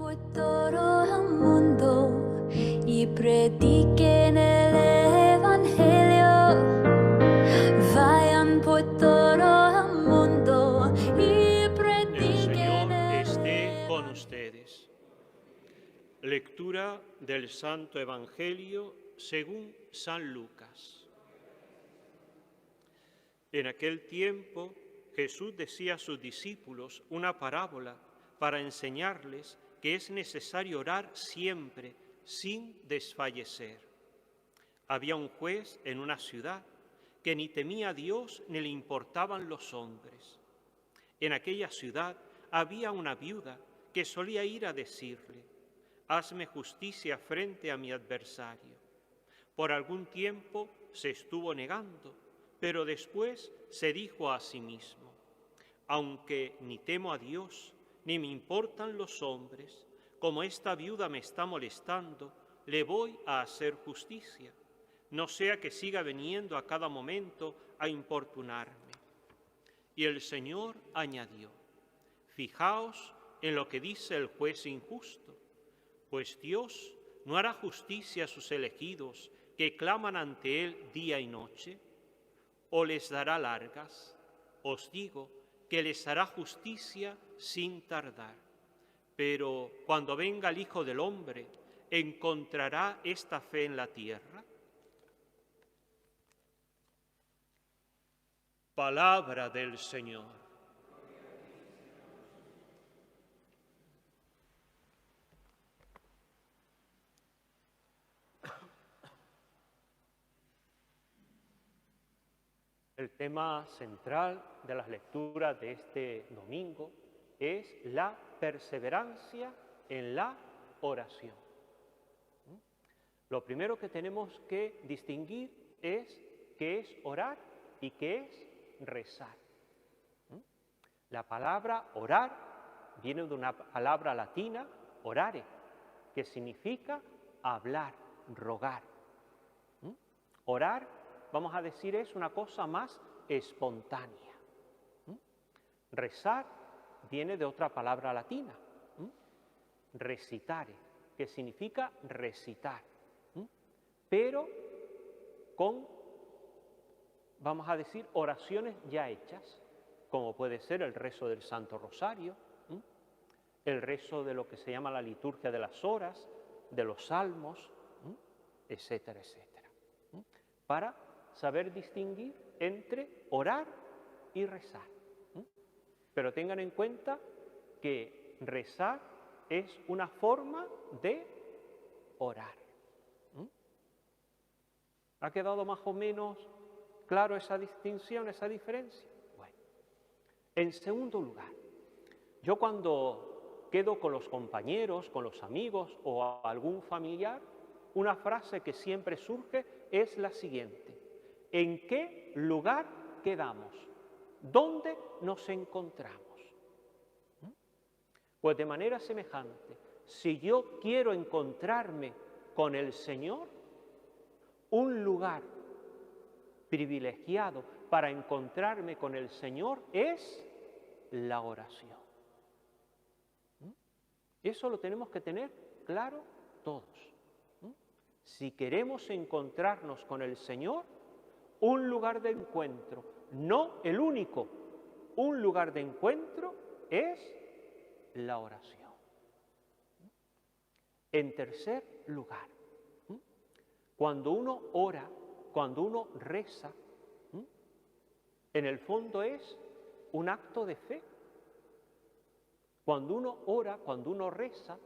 por todo el mundo y prediquen el Evangelio. Vayan por todo el mundo y prediquen El Señor esté con ustedes. Lectura del Santo Evangelio según San Lucas. En aquel tiempo Jesús decía a sus discípulos una parábola para enseñarles que es necesario orar siempre sin desfallecer. Había un juez en una ciudad que ni temía a Dios ni le importaban los hombres. En aquella ciudad había una viuda que solía ir a decirle: «Hazme justicia frente a mi adversario». Por algún tiempo se estuvo negando, pero después se dijo a sí mismo: «Aunque ni temo a Dios, ni me importan los hombres, como esta viuda me está molestando, le voy a hacer justicia, no sea que siga viniendo a cada momento a importunarme». Y el Señor añadió: «Fijaos en lo que dice el juez injusto, pues Dios no hará justicia a sus elegidos que claman ante Él día y noche, o les dará largas. Os digo que les hará justicia sin tardar. Pero cuando venga el Hijo del Hombre, ¿encontrará esta fe en la tierra?». Palabra del Señor. El tema central de las lecturas de este domingo es la perseverancia en la oración. Lo primero que tenemos que distinguir es qué es orar y qué es rezar. La palabra orar viene de una palabra latina, orare, que significa hablar, rogar. Orar, vamos a decir, es una cosa más espontánea. Rezar viene de otra palabra latina, recitare, que significa recitar, pero con, vamos a decir, oraciones ya hechas, como puede ser el rezo del Santo Rosario, el rezo de lo que se llama la liturgia de las horas, de los salmos, etcétera, etcétera, para saber distinguir entre orar y rezar. Pero tengan en cuenta que rezar es una forma de orar. ¿Ha quedado más o menos claro esa distinción, esa diferencia? Bueno, en segundo lugar, yo cuando quedo con los compañeros, con los amigos o algún familiar, una frase que siempre surge es la siguiente: ¿en qué lugar quedamos? ¿Dónde nos encontramos? Pues de manera semejante, si yo quiero encontrarme con el Señor, un lugar privilegiado para encontrarme con el Señor es la oración. Eso lo tenemos que tener claro todos. Si queremos encontrarnos con el Señor, un lugar de encuentro, no el único, un lugar de encuentro es la oración. En tercer lugar, cuando uno ora, cuando uno reza, en el fondo es un acto de fe. Cuando uno ora, cuando uno reza,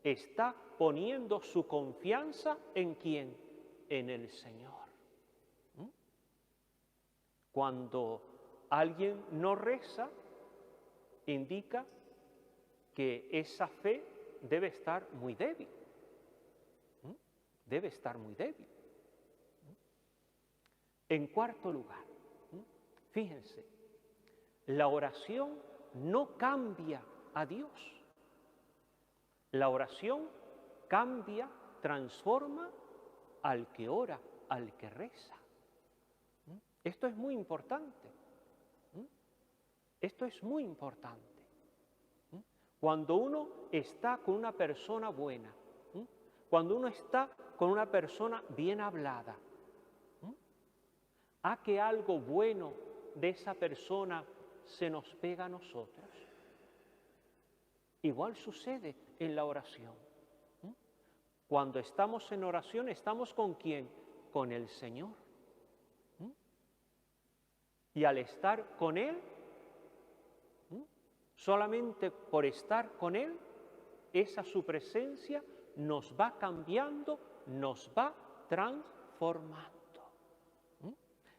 está poniendo su confianza ¿en quién? En el Señor. Cuando alguien no reza, indica que esa fe debe estar muy débil. Debe estar muy débil. En cuarto lugar, fíjense, la oración no cambia a Dios. La oración cambia, transforma al que ora, al que reza. Esto es muy importante. Esto es muy importante. Cuando uno está con una persona buena, cuando uno está con una persona bien hablada, a que algo bueno de esa persona se nos pega a nosotros. Igual sucede en la oración. Cuando estamos en oración, ¿estamos con quién? Con el Señor. Y al estar con Él, solamente por estar con Él, esa su presencia nos va cambiando, nos va transformando.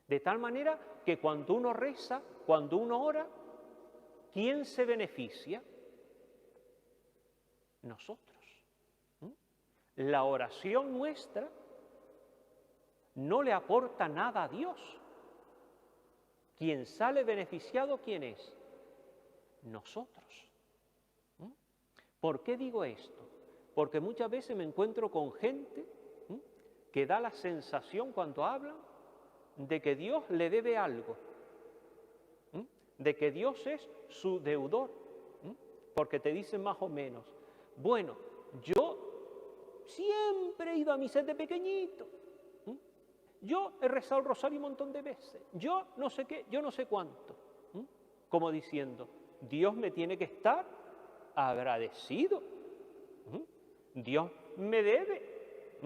De tal manera que cuando uno reza, cuando uno ora, ¿quién se beneficia? Nosotros. La oración nuestra no le aporta nada a Dios. Quien sale beneficiado, ¿quién es? Nosotros. ¿Por qué digo esto? Porque muchas veces me encuentro con gente que da la sensación cuando hablan de que Dios le debe algo, de que Dios es su deudor, porque te dicen más o menos, bueno, yo siempre he ido a misa de pequeñito, yo he rezado el rosario un montón de veces, yo no sé qué, yo no sé cuánto, como diciendo, Dios me tiene que estar agradecido, Dios me debe,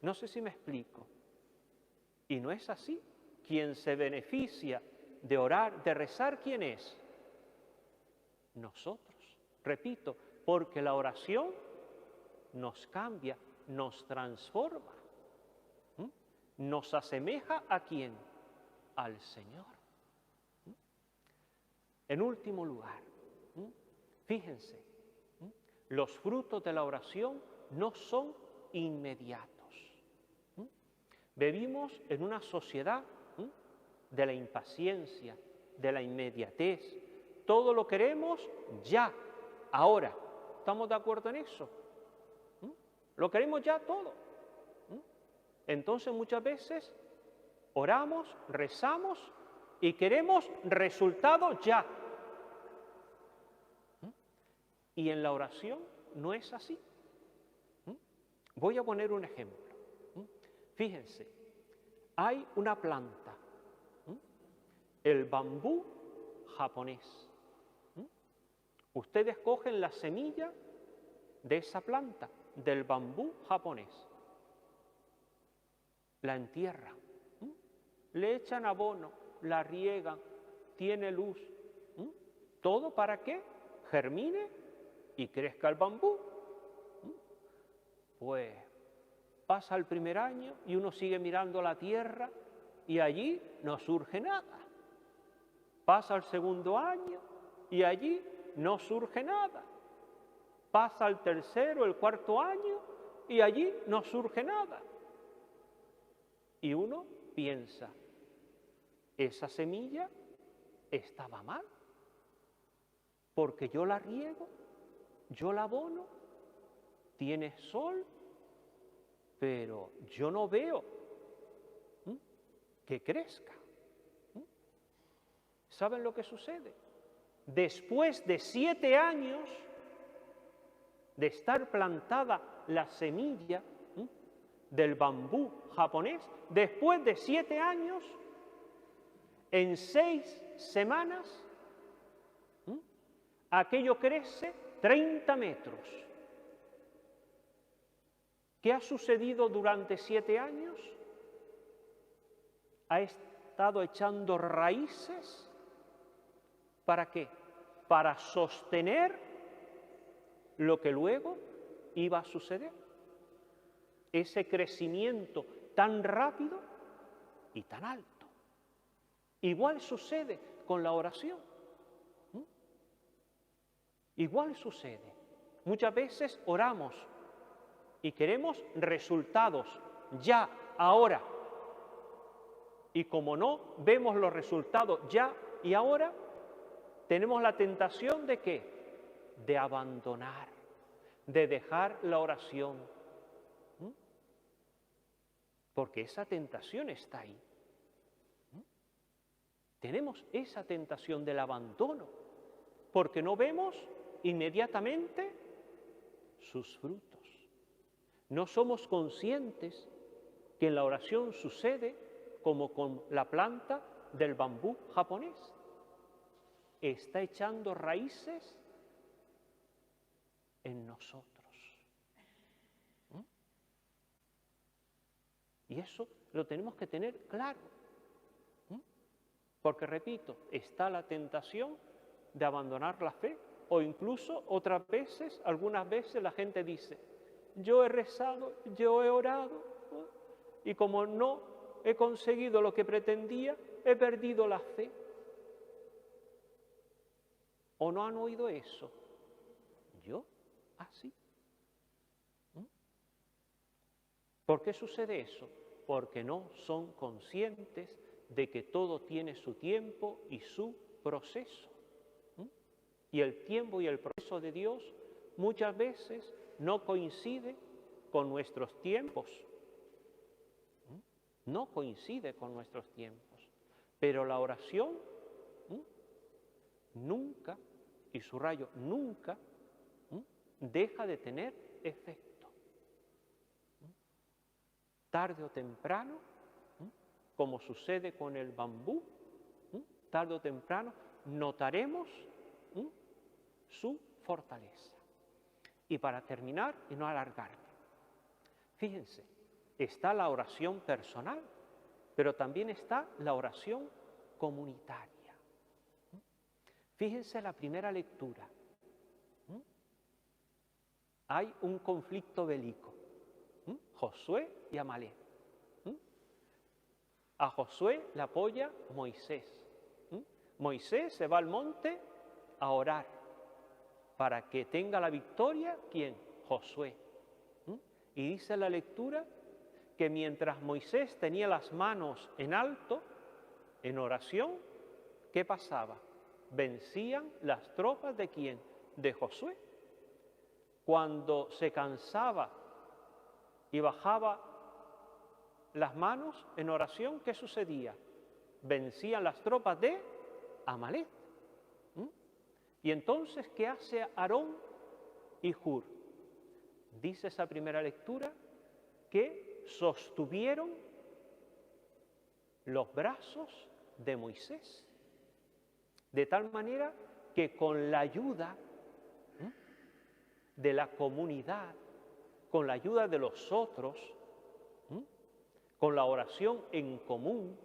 no sé si me explico. Y no es así. Quien se beneficia de orar, de rezar, ¿quién es? Nosotros. Repito, porque la oración nos cambia, nos transforma, nos asemeja ¿a quién? Al Señor. En último lugar, fíjense, los frutos de la oración no son inmediatos. Vivimos en una sociedad de la impaciencia, de la inmediatez. Todo lo queremos ya, ahora. ¿Estamos de acuerdo en eso? Lo queremos ya todo. Entonces muchas veces oramos, rezamos y queremos resultados ya. Y en la oración no es así. Voy a poner un ejemplo. Fíjense, hay una planta, el bambú japonés. Ustedes cogen la semilla de esa planta, del bambú japonés, la entierran, le echan abono, la riegan, tiene luz, todo para que germine y crezca el bambú. Pues pasa el primer año y uno sigue mirando la tierra y allí no surge nada. Pasa el segundo año y allí no surge nada. Pasa el tercero, el cuarto año y allí no surge nada. Y uno piensa, esa semilla estaba mal, porque yo la riego, yo la abono, tiene sol, pero yo no veo que crezca. ¿Saben lo que sucede? Después de 7 años de estar plantada la semilla del bambú japonés, después de 7 años, en 6 semanas, aquello crece 30 metros. ¿Qué ha sucedido durante 7 años? Ha estado echando raíces. ¿Para qué? Para sostener lo que luego iba a suceder. Ese crecimiento tan rápido y tan alto. Igual sucede con la oración. Igual sucede. Muchas veces oramos y queremos resultados ya, ahora. Y como no vemos los resultados ya y ahora, tenemos la tentación de ¿qué? De abandonar, de dejar la oración. Porque esa tentación está ahí. Tenemos esa tentación del abandono, porque no vemos inmediatamente sus frutos. No somos conscientes que en la oración sucede como con la planta del bambú japonés. Está echando raíces en nosotros. Y eso lo tenemos que tener claro. Porque, repito, está la tentación de abandonar la fe, o incluso otras veces, algunas veces la gente dice, yo he rezado, yo he orado, y como no he conseguido lo que pretendía, he perdido la fe. ¿O no han oído eso? Yo, así. ¿Por qué sucede eso? Porque no son conscientes de que todo tiene su tiempo y su proceso. Y el tiempo y el proceso de Dios muchas veces no coincide con nuestros tiempos. No coincide con nuestros tiempos. Pero la oración nunca, y subrayo nunca, deja de tener efecto. Tarde o temprano, como sucede con el bambú, tarde o temprano notaremos su fortaleza. Y para terminar y no alargarme, fíjense, está la oración personal, pero también está la oración comunitaria. Fíjense la primera lectura. Hay un conflicto bélico, Josué y Amalek. A Josué le apoya Moisés. Moisés se va al monte a orar para que tenga la victoria, ¿quién? Josué. Y dice la lectura que mientras Moisés tenía las manos en alto, en oración, ¿qué pasaba? Vencían las tropas de ¿quién? De Josué. Cuando se cansaba y bajaba las manos en oración, ¿qué sucedía? Vencían las tropas de Amalek. Y entonces, ¿qué hace Aarón y Hur? Dice esa primera lectura que sostuvieron los brazos de Moisés, de tal manera que con la ayuda de la comunidad, con la ayuda de los otros, con la oración en común,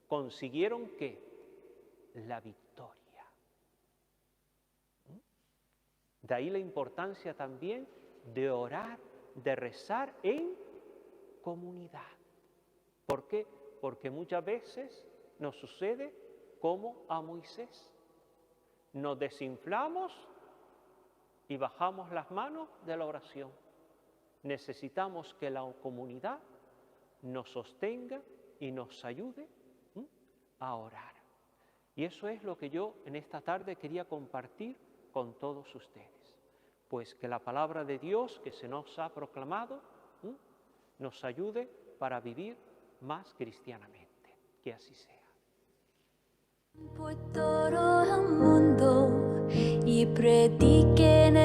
consiguieron ¿qué? La victoria. De ahí la importancia también de orar, de rezar en comunidad. ¿Por qué? Porque muchas veces nos sucede como a Moisés. Nos desinflamos y bajamos las manos de la oración. Necesitamos que la comunidad nos sostenga y nos ayude a orar. Y eso es lo que yo en esta tarde quería compartir con todos ustedes. Pues que la palabra de Dios que se nos ha proclamado nos ayude para vivir más cristianamente. Que así sea. Por todo el mundo y prediquen